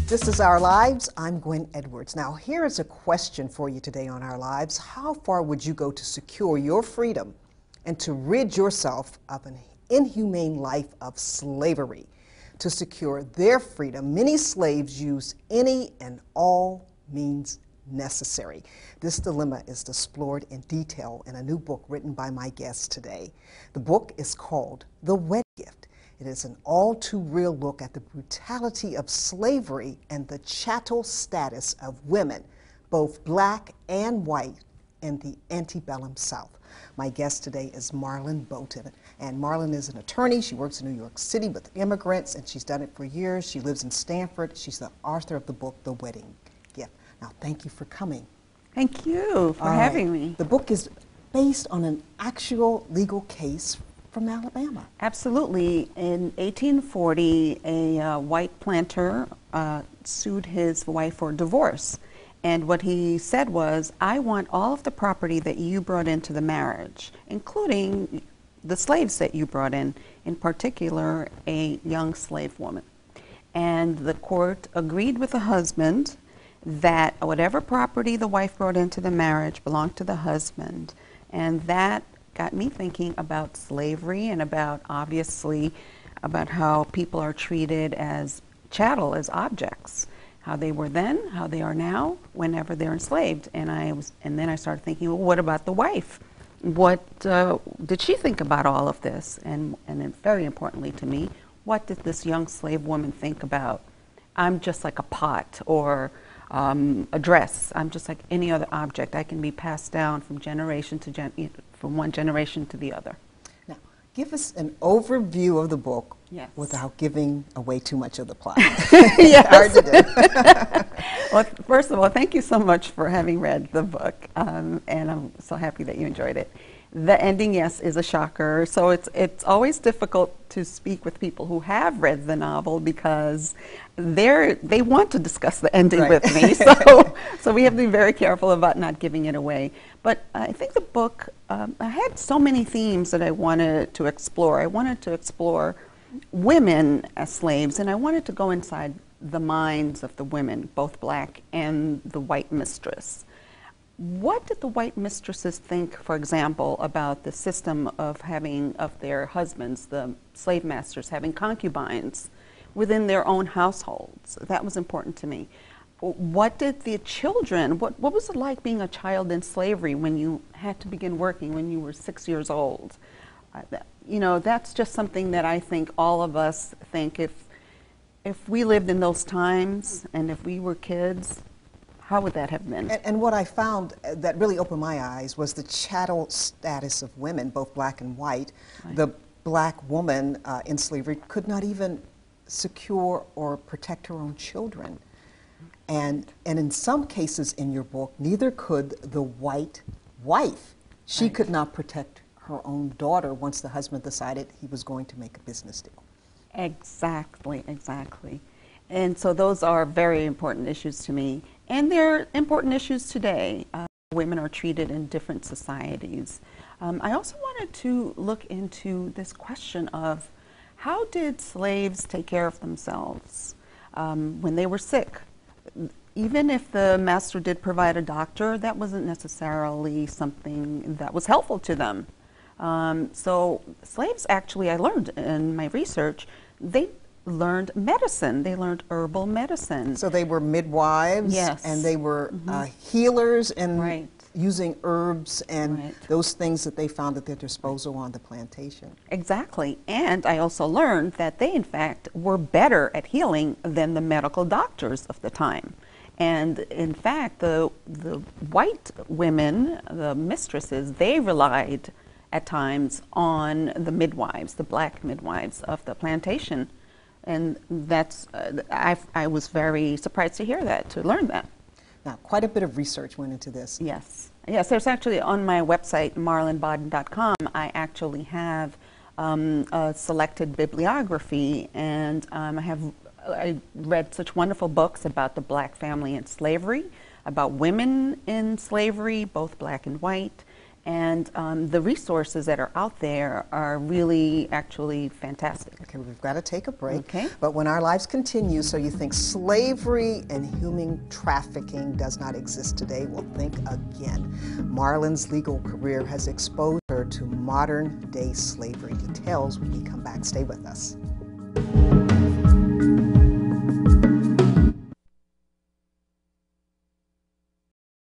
This is Our Lives. I'm Gwen Edwards. Now, here is a question for you today on Our Lives. How far would you go to secure your freedom and to rid yourself of an inhumane life of slavery? To secure their freedom, many slaves used any and all means necessary. This dilemma is explored in detail in a new book written by my guest today. The book is called The Wedding Gift. It is an all-too-real look at the brutality of slavery and the chattel status of women, both black and white, in the antebellum South. My guest today is Marlon Bowden, and Marlon is an attorney. She works in New York City with immigrants, and she's done it for years. She lives in Stanford. She's the author of the book, The Wedding Gift. Now, thank you for coming. Thank you for having me. The book is based on an actual legal case from Alabama. Absolutely. In 1840, a white planter sued his wife for divorce. And what he said was, I want all of the property that you brought into the marriage, including the slaves that you brought in particular, a young slave woman. And the court agreed with the husband that whatever property the wife brought into the marriage belonged to the husband. And that got me thinking about slavery and about, obviously, about how people are treated as chattel, as objects, how they were then, how they are now, whenever they're enslaved. And then I started thinking, well, what about the wife? What did she think about all of this? And then very importantly to me, what did this young slave woman think about, I'm just like a pot or a dress. I'm just like any other object. I can be passed down from generation to from one generation to the other. Now, give us an overview of the book. Yes. Without giving away too much of the plot. Yes. Hard to do. Well, first of all, thank you so much for having read the book, and I'm so happy that you enjoyed it. The ending, yes, is a shocker. So it's always difficult to speak with people who have read the novel because they want to discuss the ending right. with me. So we have to be very careful about not giving it away. But I think the book, I had so many themes that I wanted to explore. I wanted to explore women as slaves, and I wanted to go inside the minds of the women, both black and the white mistress. What did the white mistresses think, for example, about the system of their husbands, the slave masters, having concubines within their own households? That was important to me. What did the children, what was it like being a child in slavery when you had to begin working when you were 6 years old? You know, that's just something that I think all of us think, if we lived in those times and if we were kids, how would that have been? And what I found that really opened my eyes was the chattel status of women, both black and white. Right. The black woman in slavery could not even secure or protect her own children. And in some cases in your book, neither could the white wife. She right. could not protect her own daughter once the husband decided he was going to make a business deal. Exactly, exactly. And so those are very important issues to me. And they're important issues today. Women are treated in different societies. I also wanted to look into this question of how did slaves take care of themselves when they were sick? Even if the master did provide a doctor, that wasn't necessarily something that was helpful to them. So slaves actually, I learned in my research, they learned medicine. They learned herbal medicine. So they were midwives, yes. and they were healers and right. using herbs and right. those things that they found at their disposal on the plantation. Exactly. And I also learned that they, in fact, were better at healing than the medical doctors of the time. And in fact, the white women, the mistresses, they relied at times on the midwives, the black midwives of the plantation. And that's, I was very surprised to hear that, to learn that. Now, quite a bit of research went into this. Yes. Yes, there's actually on my website, marlonbowden.com, I actually have a selected bibliography, and I read such wonderful books about the black family and slavery, about women in slavery, both black and white, And the resources that are out there are really actually fantastic. Okay, we've got to take a break. Okay. But when our lives continue, so you think slavery and human trafficking does not exist today, well, think again. Marlon's legal career has exposed her to modern day slavery. Details when we come back. Stay with us.